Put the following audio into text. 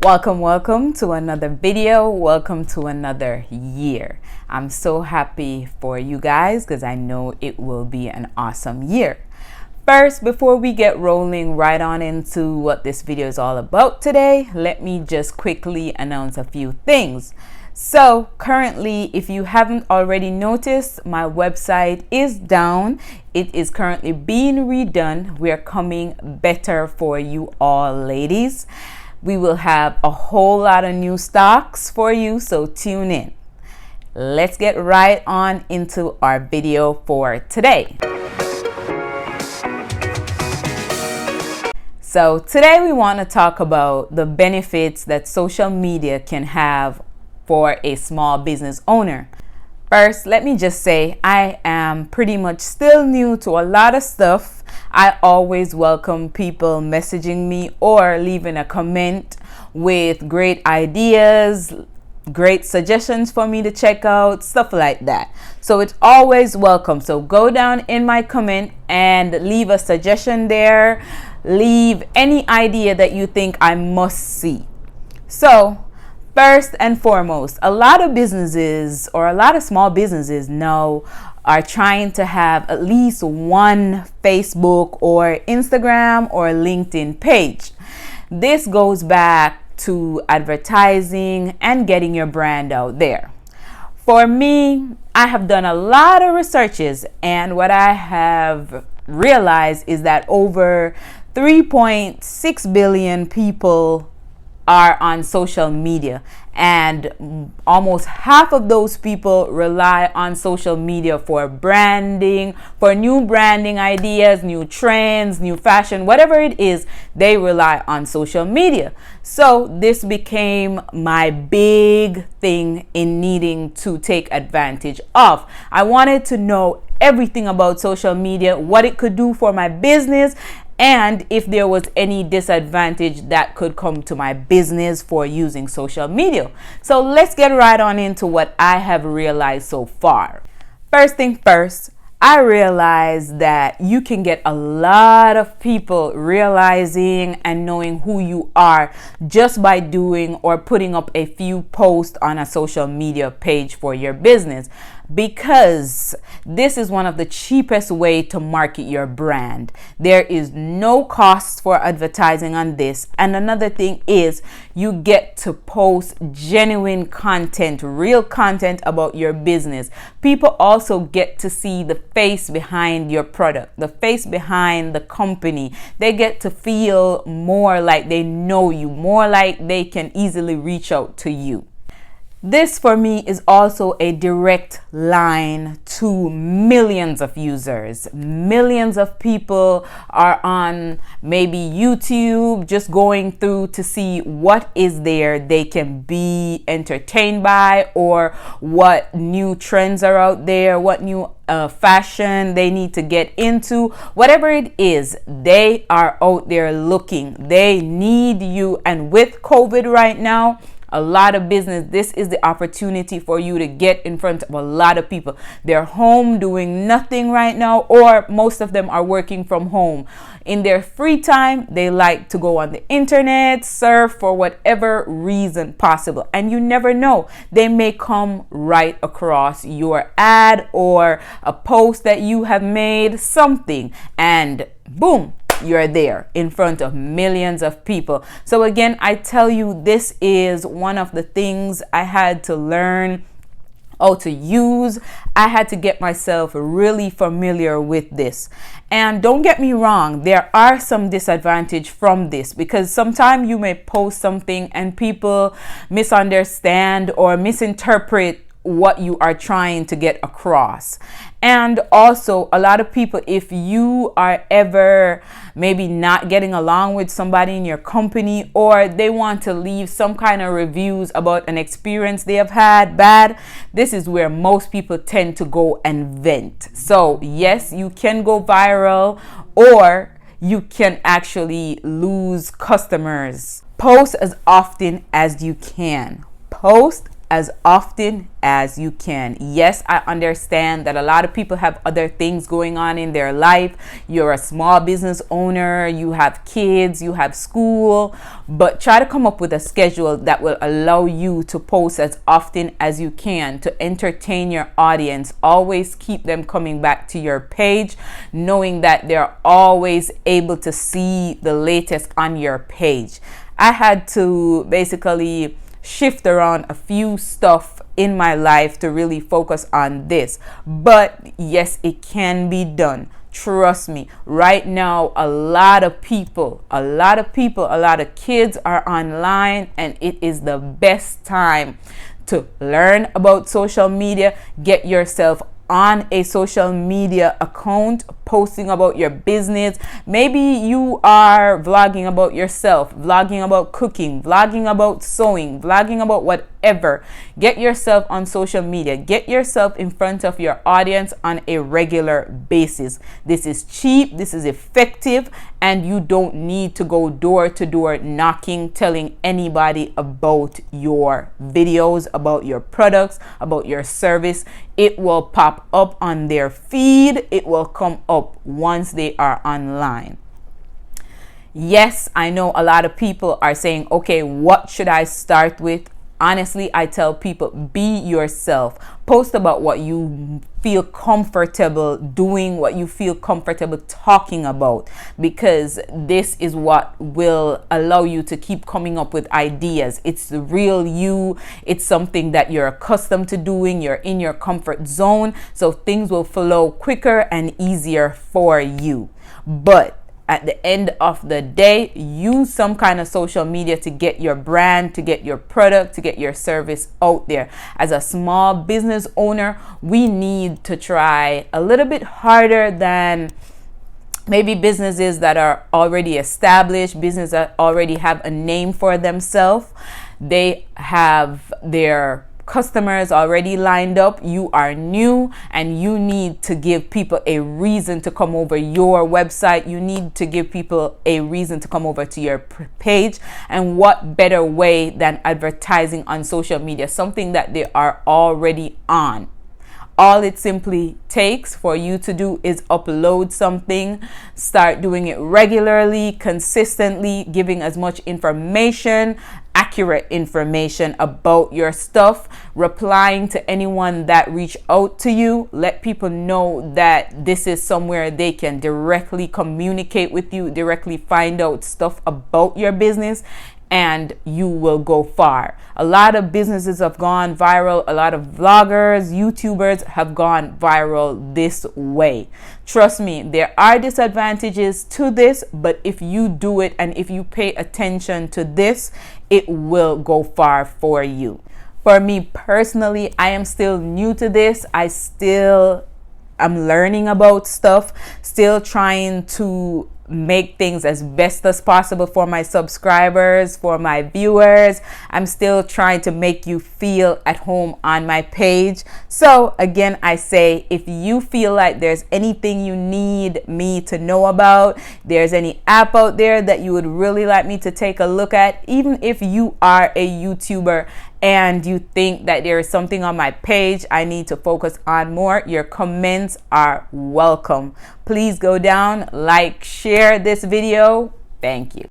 Welcome to another video. Welcome to another year. I'm so happy for you guys because I know it will be an awesome year. First, before we get rolling right on into what this video is all about today, let me just quickly announce a few things. So currently, if you haven't already noticed, my website is down. It is currently being redone. We're coming better for you all, ladies. We will have a whole lot of new stocks for you, so tune in. Let's get right on into our video for today. So today we want to talk about the benefits that social media can have for a small business owner. First, let me just say I am pretty much still new to a lot of stuff. I always welcome people messaging me or leaving a comment with great ideas, great suggestions for me to check out, stuff like that. So it's always welcome. So go down in my comment and leave a suggestion there. Leave any idea that you think I must see. So first and foremost, a lot of businesses or a lot of small businesses now are trying to have at least one Facebook or Instagram or LinkedIn page. This goes back to advertising and getting your brand out there. For me, I have done a lot of researches, and what I have realized is that over 3.6 billion people are on social media, and almost half of those people rely on social media for branding, for new branding ideas, new trends, new fashion, whatever it is, they rely on social media. So this became my big thing in needing to take advantage of. I wanted to know everything about social media, what it could do for my business, and if there was any disadvantage that could come to my business for using social media. So let's get right on into what I have realized so far. First thing first, I realized that you can get a lot of people realizing and knowing who you are just by doing or putting up a few posts on a social media page for your business, because this is one of the cheapest way to market your brand. There is no cost for advertising on this. And another thing is you get to post genuine content, real content about your business. People also get to see the face behind your product, the face behind the company. They get to feel more like they know you, more like they can easily reach out to you. This for me is also a direct line to millions of users. Millions of people are on maybe YouTube just going through to see what is there they can be entertained by, or what new trends are out there, what new fashion they need to get into. Whatever it is, they are out there looking. They need you. And with COVID right now, a lot of business, this is the opportunity for you to get in front of a lot of people. They're home doing nothing right now, or most of them are working from home. In their free time, they like to go on the internet, surf for whatever reason possible. And you never know, they may come right across your ad or a post that you have made, something, and boom, you're there in front of millions of people. So again, I tell you, this is one of the things I had to learn how to use. I had to get myself really familiar with this. And don't get me wrong, there are some disadvantage from this, because sometimes you may post something and people misunderstand or misinterpret what you are trying to get across. And also, a lot of people, if you are ever maybe not getting along with somebody in your company, or they want to leave some kind of reviews about an experience they have had bad, this is where most people tend to go and vent. So yes, you can go viral, or you can actually lose customers. Post as often as you can. Post as often as you can. Yes, I understand that a lot of people have other things going on in their life. You're a small business owner, you have kids, you have school, but try to come up with a schedule that will allow you to post as often as you can to entertain your audience. Always keep them coming back to your page, knowing that they're always able to see the latest on your page. I had to basically shift around a few stuff in my life to really focus on this, but yes, it can be done. Trust me, right now a lot of kids are online, and it is the best time to learn about social media. Get yourself on a social media account, posting about your business. Maybe you are vlogging about yourself, vlogging about cooking, vlogging about sewing, vlogging about whatever. Get yourself on social media. Get yourself in front of your audience on a regular basis. This is cheap, this is effective, and you don't need to go door to door knocking, telling anybody about your videos, about your products, about your service. It will pop up on their feed. It will come up once they are online. Yes, I know a lot of people are saying, okay, what should I start with? Honestly, I tell people, be yourself. Post about what you feel comfortable doing, what you feel comfortable talking about, because this is what will allow you to keep coming up with ideas. It's the real you. It's something that you're accustomed to doing. You're in your comfort zone, so things will flow quicker and easier for you. But at the end of the day, use some kind of social media to get your brand, to get your product, to get your service out there. As a small business owner, we need to try a little bit harder than maybe businesses that are already established, businesses that already have a name for themselves. They have their customers already lined up. You are new, and you need to give people a reason to come over your website. You need to give people a reason to come over to your page. And what better way than advertising on social media, something that they are already on? All it simply takes for you to do is upload something, start doing it regularly, consistently, giving as much information, accurate information about your stuff, replying to anyone that reach out to you. Let people know that this is somewhere they can directly communicate with you, directly find out stuff about your business, and you will go far. A lot of businesses have gone viral. A lot of vloggers, YouTubers have gone viral this way. Trust me, there are disadvantages to this, but if you do it and if you pay attention to this, it will go far for you. For me personally, I am still new to this. I'm learning about stuff, still trying to make things as best as possible for my subscribers, for my viewers. I'm still trying to make you feel at home on my page. So again, I say, if you feel like there's anything you need me to know about, there's any app out there that you would really like me to take a look at, even if you are a YouTuber and you think that there is something on my page I need to focus on more, your comments are welcome. Please go down, like, share this video. Thank you.